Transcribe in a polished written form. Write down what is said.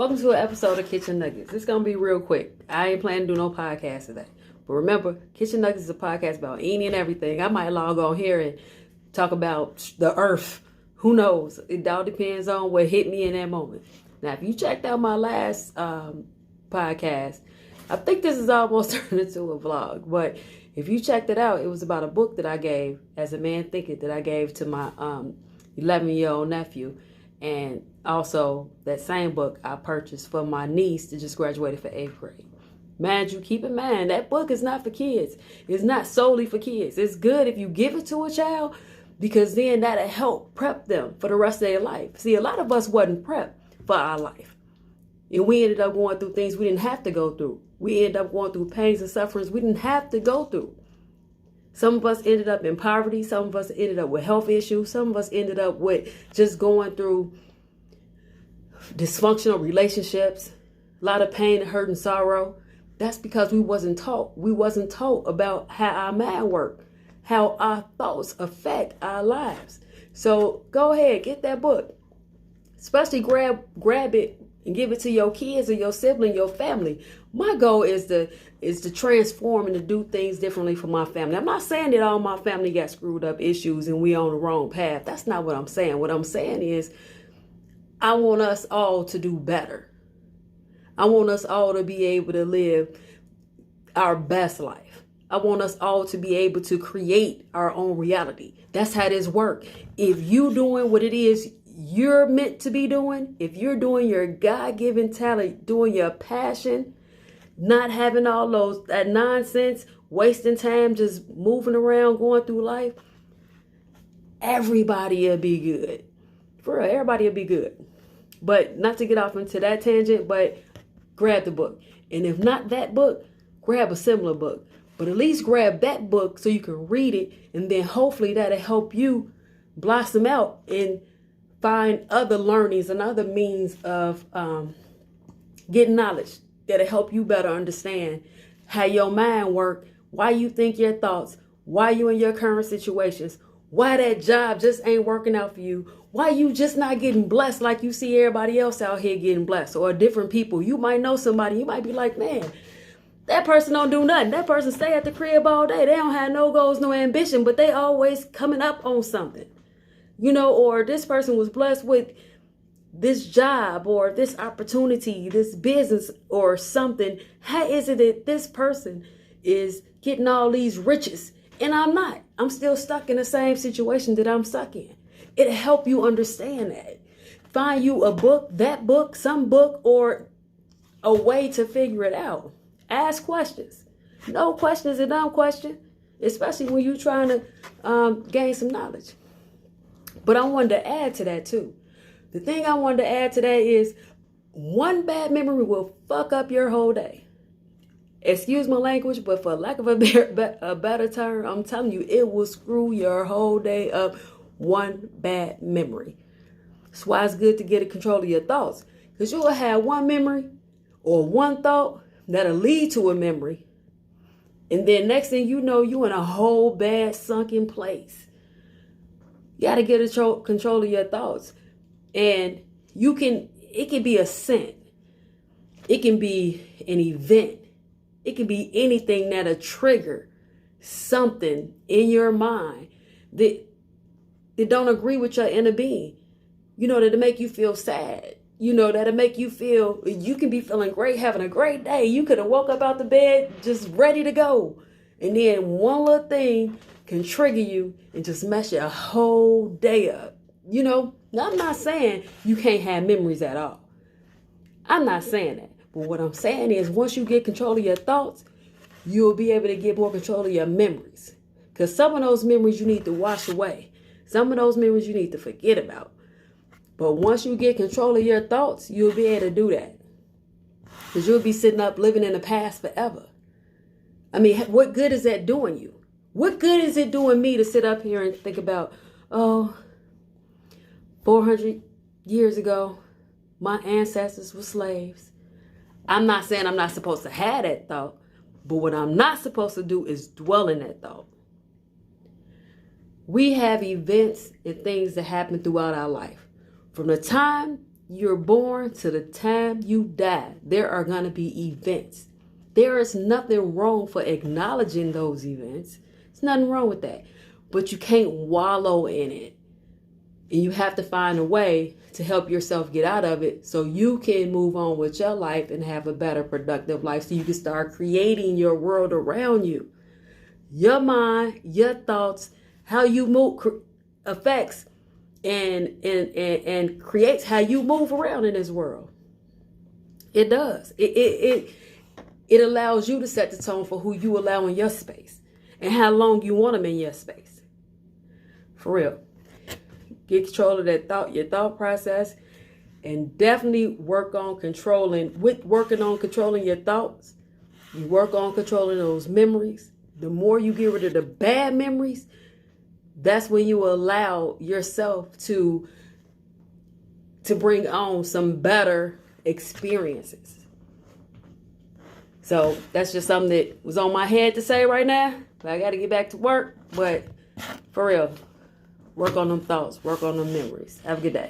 Welcome to an episode of Kitchen Nuggets. It's going to be real quick. I ain't planning to do no podcast today. But remember, Kitchen Nuggets is a podcast about any and everything. I might log on here and talk about the earth. Who knows? It all depends on what hit me in that moment. Now, if you checked out my last podcast, I think this is almost turned into a vlog. But if you checked it out, it was about a book that I gave, As a Man Thinketh, that I gave to my 11-year-old nephew. And also, that same book I purchased for my niece that just graduated for 8th grade. Mind you, keep in mind, that book is not for kids. It's not solely for kids. It's good if you give it to a child because then that'll help prep them for the rest of their life. See, a lot of us wasn't prepped for our life. And we ended up going through things we didn't have to go through. We ended up going through pains and sufferings we didn't have to go through. Some of us ended up in poverty. Some of us ended up with health issues. Some of us ended up with just going through dysfunctional relationships, a lot of pain, hurt, and sorrow. That's because we wasn't taught. We wasn't taught about how our mind works, how our thoughts affect our lives. So go ahead, get that book. Especially grab it and give it to your kids or your sibling, your family. My goal is to transform and to do things differently for my family. I'm not saying that all my family got screwed up issues and we on the wrong path. That's not what I'm saying. What I'm saying is I want us all to do better. I want us all to be able to live our best life. I want us all to be able to create our own reality. That's how this works. If you doing what it is you're meant to be doing, if you're doing your God-given talent, doing your passion, not having all that nonsense, wasting time, just moving around, going through life, everybody will be good. For real, everybody will be good. But not to get off into that tangent, but grab the book. And if not that book, grab a similar book. But at least grab that book so you can read it. And then hopefully that'll help you blossom out and find other learnings and other means of getting knowledge that'll help you better understand how your mind works, why you think your thoughts, why you in your current situations, why that job just ain't working out for you, why you just not getting blessed like you see everybody else out here getting blessed, or different people. You might know somebody, you might be like, man, that person don't do nothing. That person stay at the crib all day. They don't have no goals, no ambition, but they always coming up on something. You know, or this person was blessed with this job or this opportunity, this business or something. How is it that this person is getting all these riches and I'm not? I'm still stuck in the same situation that I'm stuck in. It'll help you understand that. Find you a book, that book, some book, or a way to figure it out. Ask questions. No question is a dumb question, especially when you're trying to gain some knowledge. But I wanted to add to that too. The thing I wanted to add to that is one bad memory will fuck up your whole day. Excuse my language, but for lack of a better term, I'm telling you, it will screw your whole day up. One bad memory. That's why it's good to get a control of your thoughts. Because you'll have one memory or one thought that'll lead to a memory. And then next thing you know, you in a whole bad sunken place. You got to get control of your thoughts. And it can be a scent. It can be an event. It can be anything that'll trigger something in your mind that don't agree with your inner being. You know, that'll make you feel sad. You know, that'll make you feel, you can be feeling great, having a great day. You could have woke up out the bed just ready to go. And then one little thing can trigger you and just mess your whole day up. You know, now I'm not saying you can't have memories at all. I'm not saying that. But what I'm saying is once you get control of your thoughts, you'll be able to get more control of your memories. Because some of those memories you need to wash away. Some of those memories you need to forget about. But once you get control of your thoughts, you'll be able to do that. Because you'll be sitting up living in the past forever. I mean, what good is that doing you? What good is it doing me to sit up here and think about, 400 years ago, my ancestors were slaves. I'm not saying I'm not supposed to have that thought, but what I'm not supposed to do is dwell in that thought. We have events and things that happen throughout our life. From the time you're born to the time you die, there are going to be events. There is nothing wrong for acknowledging those events. There's nothing wrong with that. But you can't wallow in it. And you have to find a way to help yourself get out of it so you can move on with your life and have a better, productive life so you can start creating your world around you. Your mind, your thoughts, how you move affects and creates how you move around in this world. It does. It allows you to set the tone for who you allow in your space and how long you want them in your space. For real. Get control of that thought, your thought process, and definitely working on controlling your thoughts. You work on controlling those memories. The more you get rid of the bad memories, that's when you allow yourself to bring on some better experiences. So that's just something that was on my head to say right now. I got to get back to work. But for real, work on them thoughts. Work on them memories. Have a good day.